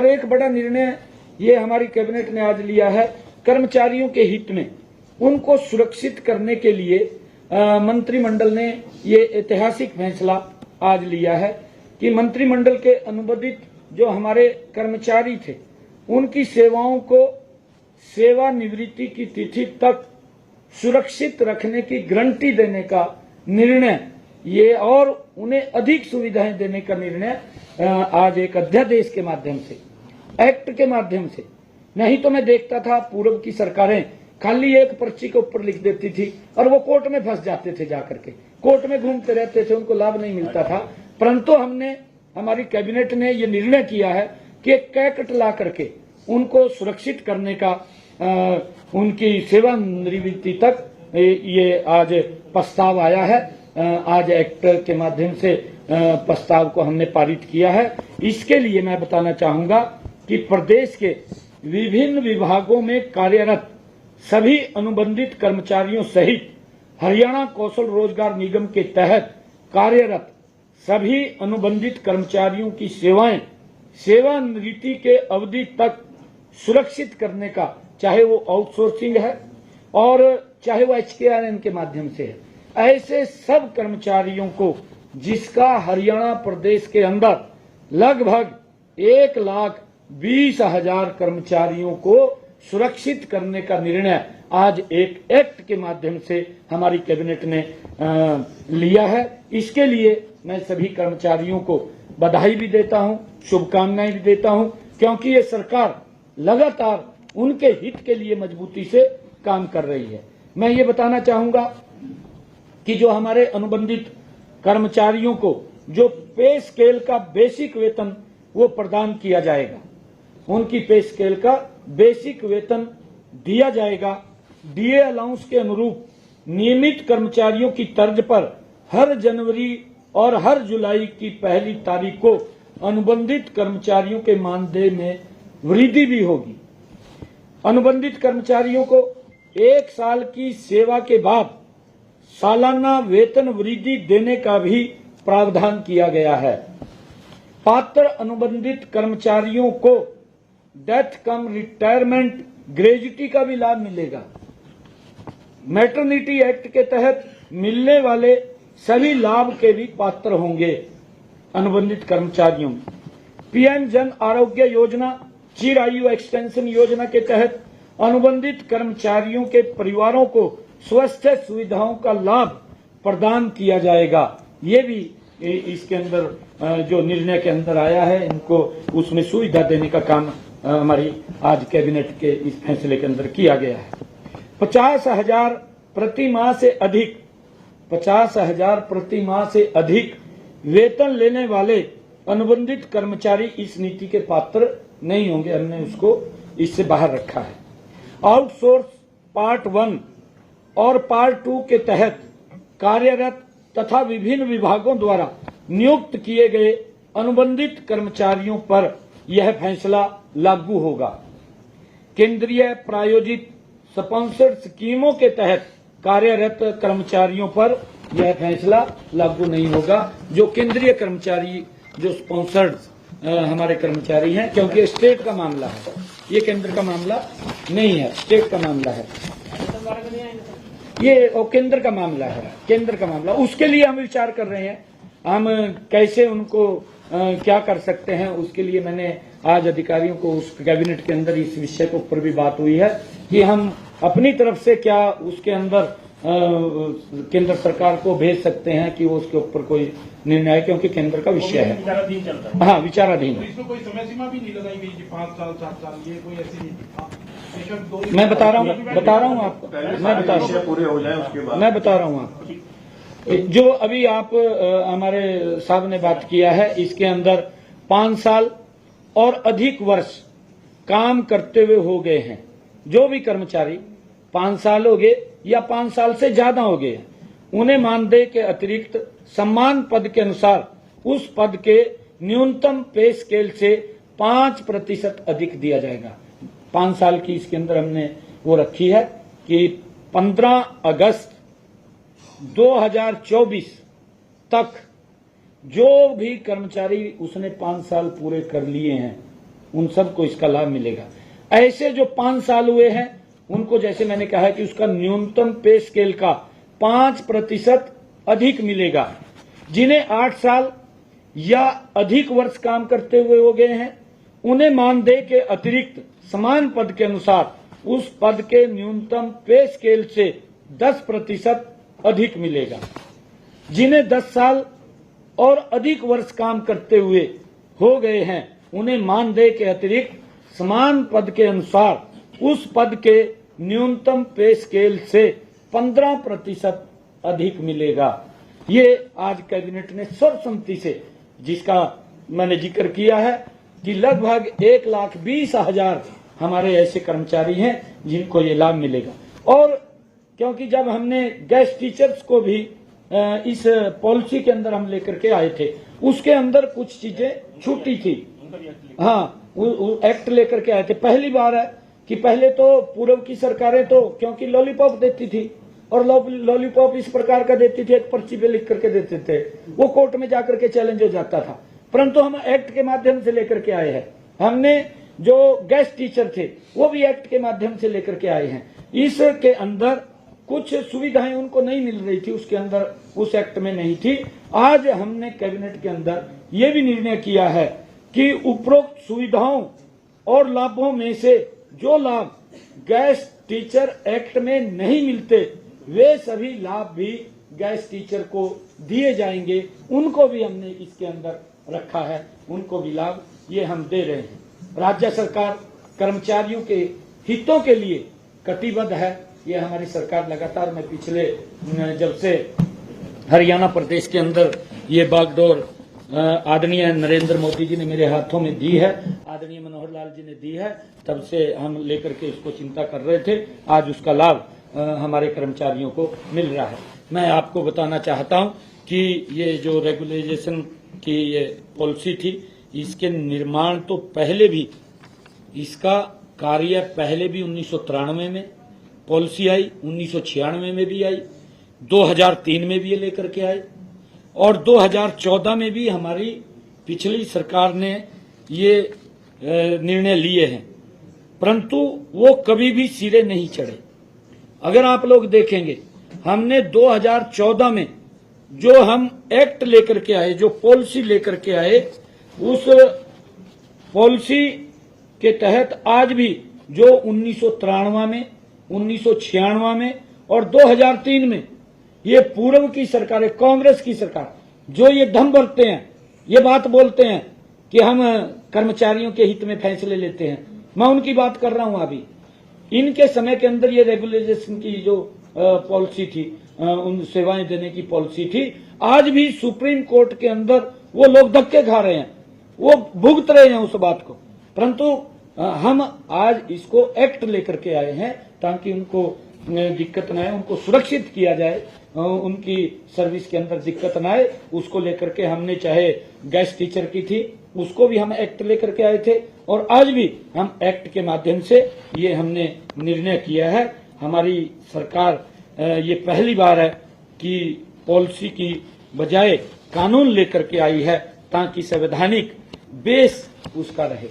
और एक बड़ा निर्णय ये हमारी कैबिनेट ने आज लिया है, कर्मचारियों के हित में उनको सुरक्षित करने के लिए मंत्रिमंडल ने ये ऐतिहासिक फैसला आज लिया है कि मंत्रिमंडल के अनुबंधित जो हमारे कर्मचारी थे उनकी सेवाओं को सेवानिवृत्ति की तिथि तक सुरक्षित रखने की गारंटी देने का निर्णय ये और उन्हें अधिक सुविधाएं देने का निर्णय आज एक अध्यादेश के माध्यम से, एक्ट के माध्यम से। नहीं तो मैं देखता था पूर्व की सरकारें खाली एक पर्ची के ऊपर लिख देती थी और वो कोर्ट में फंस जाते थे, जाकर के कोर्ट में घूमते रहते थे, उनको लाभ नहीं मिलता था। परंतु हमारी कैबिनेट ने ये निर्णय किया है कि एक कैकट ला करके उनको सुरक्षित करने का उनकी सेवानिवृत्ति तक ये आज प्रस्ताव आया है। आज एक्ट के माध्यम से प्रस्ताव को हमने पारित किया है। इसके लिए मैं बताना चाहूंगा कि प्रदेश के विभिन्न विभागों में कार्यरत सभी अनुबंधित कर्मचारियों सहित हरियाणा कौशल रोजगार निगम के तहत कार्यरत सभी अनुबंधित कर्मचारियों की सेवाएं सेवानिवृत्ति के अवधि तक सुरक्षित करने का, चाहे वो आउटसोर्सिंग है और चाहे वो HKRN के माध्यम से है, ऐसे सब कर्मचारियों को जिसका हरियाणा प्रदेश के अंदर लगभग 1,20,000 कर्मचारियों को सुरक्षित करने का निर्णय आज एक एक्ट के माध्यम से हमारी कैबिनेट ने लिया है। इसके लिए मैं सभी कर्मचारियों को बधाई भी देता हूं, शुभकामनाएं भी देता हूं, क्योंकि ये सरकार लगातार उनके हित के लिए मजबूती से काम कर रही है। मैं ये बताना चाहूंगा कि जो हमारे अनुबंधित कर्मचारियों को जो पे स्केल का बेसिक वेतन वो प्रदान किया जाएगा, उनकी पे स्केल का बेसिक वेतन दिया जाएगा। डीए अलाउंस के अनुरूप नियमित कर्मचारियों की तर्ज पर हर जनवरी और हर जुलाई की पहली तारीख को अनुबंधित कर्मचारियों के मानदेय में वृद्धि भी होगी। अनुबंधित कर्मचारियों को 1 साल की सेवा के बाद सालाना वेतन वृद्धि देने का भी प्रावधान किया गया है। पात्र अनुबंधित कर्मचारियों को डेथ कम रिटायरमेंट ग्रेजुटी का भी लाभ मिलेगा। मैटरनिटी एक्ट के तहत मिलने वाले सभी लाभ के भी पात्र होंगे अनुबंधित कर्मचारियों। पीएम जन आरोग्य योजना, चिरायु एक्सटेंशन योजना के तहत अनुबंधित कर्मचारियों के परिवारों को स्वास्थ्य सुविधाओं का लाभ प्रदान किया जाएगा। ये भी इसके अंदर जो निर्णय के अंदर आया है, इनको उसमें सुविधा देने का काम हमारी आज कैबिनेट के इस फैसले के अंदर किया गया है। 50,000 प्रति माह से अधिक 50,000 प्रति माह से अधिक वेतन लेने वाले अनुबंधित कर्मचारी इस नीति के पात्र नहीं होंगे। हमने उसको इससे बाहर रखा है। आउटसोर्स पार्ट 1 और पार्ट 2 के तहत कार्यरत तथा विभिन्न विभागों द्वारा नियुक्त किए गए अनुबंधित कर्मचारियों पर यह फैसला लागू होगा। केंद्रीय प्रायोजित स्पॉन्सर्ड स्कीमों के तहत कार्यरत कर्मचारियों पर यह फैसला लागू नहीं होगा। जो केंद्रीय कर्मचारी, जो स्पॉन्सर्ड हमारे कर्मचारी हैं, क्योंकि स्टेट का मामला है, ये केंद्र का मामला नहीं है, स्टेट का मामला है, ये और केंद्र का मामला है, केंद्र का मामला। उसके लिए हम विचार कर रहे हैं, हम कैसे उनको क्या कर सकते हैं। उसके लिए मैंने आज अधिकारियों को उस कैबिनेट के अंदर इस विषय के ऊपर भी बात हुई है कि हम अपनी तरफ से क्या उसके अंदर केंद्र सरकार को भेज सकते हैं कि वो उसके ऊपर कोई निर्णय, क्योंकि केंद्र का विषय है। विचाराधीन चल रहा है। हाँ, विचाराधीन। तो इसमें कोई समय सीमा भी नहीं लगाई गई, 5 साल 7 साल, ये कोई ऐसी नहीं। मैं बता रहा हूँ आपको, पूरे हो जाए उसके बाद मैं बता रहा हूँ आपको। जो अभी आप हमारे साहब ने बात किया है, इसके अंदर 5 साल और अधिक वर्ष काम करते हुए हो गए हैं जो भी कर्मचारी 5 साल हो गए या 5 साल से ज्यादा हो गए, उन्हें मानदेय के अतिरिक्त सम्मान पद के अनुसार उस पद के न्यूनतम पे स्केल से 5% अधिक दिया जाएगा। 5 साल की इसके अंदर हमने वो रखी है कि 15 अगस्त 2024 तक जो भी कर्मचारी उसने 5 साल पूरे कर लिए हैं उन सबको इसका लाभ मिलेगा। ऐसे जो 5 साल हुए हैं उनको, जैसे मैंने कहा कि उसका न्यूनतम पे स्केल का 5% अधिक मिलेगा। जिन्हें 8 साल या अधिक वर्ष काम करते हुए हो गए हैं उन्हें मानदेय के अतिरिक्त समान पद के अनुसार उस पद के न्यूनतम पे स्केल से 10% अधिक मिलेगा। जिन्हें 10 साल और अधिक वर्ष काम करते हुए हो गए हैं उन्हें मानदेय के अतिरिक्त समान पद के अनुसार उस पद के न्यूनतम पे स्केल से 15% अधिक मिलेगा। ये आज कैबिनेट ने सर्वसम्मति से, जिसका मैंने जिक्र किया है कि लगभग 1,20,000 हमारे ऐसे कर्मचारी हैं जिनको ये लाभ मिलेगा। और क्योंकि जब हमने गेस्ट टीचर्स को भी इस पॉलिसी के अंदर हम लेकर के आए थे, उसके अंदर कुछ चीजें छूटी थी। हाँ, वो एक्ट लेकर के आए थे। पहली बार है कि पहले तो पूर्व की सरकारें तो क्योंकि लॉलीपॉप देती थी और लॉलीपॉप इस प्रकार का देती थी, एक पर्ची पे लिख करके देते थे, वो कोर्ट में जाकर के चैलेंज हो जाता था। परंतु हम एक्ट के माध्यम से लेकर के आए हैं। हमने जो गेस्ट टीचर थे वो भी एक्ट के माध्यम से लेकर के आए हैं। इसके अंदर कुछ सुविधाएं उनको नहीं मिल रही थी, उसके अंदर उस एक्ट में नहीं थी। आज हमने कैबिनेट के अंदर ये भी निर्णय किया है कि उपरोक्त सुविधाओं और लाभों में से जो लाभ गेस्ट टीचर एक्ट में नहीं मिलते वे सभी लाभ भी गेस्ट टीचर को दिए जाएंगे। उनको भी हमने इसके अंदर रखा है, उनको भी लाभ ये हम दे रहे हैं। राज्य सरकार कर्मचारियों के हितों के लिए कटिबद्ध है। ये हमारी सरकार लगातार, मैं पिछले जब से हरियाणा प्रदेश के अंदर ये बागडोर आदरणीय नरेंद्र मोदी जी ने मेरे हाथों में दी है, आदरणीय मनोहर लाल जी ने दी है, तब से हम लेकर के इसको चिंता कर रहे थे। आज उसका लाभ हमारे कर्मचारियों को मिल रहा है। मैं आपको बताना चाहता हूं कि ये जो रेगुलेशन की ये पॉलिसी थी, इसके निर्माण तो पहले भी, इसका कार्य पहले भी 1993 में पॉलिसी आई, 1996 में भी आई, 2003 में भी ये लेकर के आए और 2014 में भी हमारी पिछली सरकार ने ये निर्णय लिए हैं, परंतु वो कभी भी सिरे नहीं चढ़े। अगर आप लोग देखेंगे, हमने 2014 में जो हम एक्ट लेकर के आए, जो पॉलिसी लेकर के आए, उस पॉलिसी के तहत आज भी जो 1993 में, 1996 में और 2003 में ये पूर्व की सरकारें, कांग्रेस की सरकार, जो ये दम भरते हैं, ये बात बोलते हैं कि हम कर्मचारियों के हित में फैसले लेते हैं, मैं उनकी बात कर रहा हूं। अभी इनके समय के अंदर ये रेगुलेशन की जो पॉलिसी थी, उन सेवाएं देने की पॉलिसी थी, आज भी सुप्रीम कोर्ट के अंदर वो लोग धक्के खा रहे हैं, वो भुगत रहे हैं उस बात को। परंतु हम आज इसको एक्ट लेकर के आए हैं ताकि उनको दिक्कत न आए, उनको सुरक्षित किया जाए, उनकी सर्विस के अंदर दिक्कत न आए, उसको लेकर के हमने, चाहे गेस्ट टीचर की थी उसको भी हम एक्ट लेकर के आए थे और आज भी हम एक्ट के माध्यम से ये हमने निर्णय किया है। हमारी सरकार ये पहली बार है कि पॉलिसी की बजाय कानून लेकर के आई है ताकि संवैधानिक बेस उसका रहे।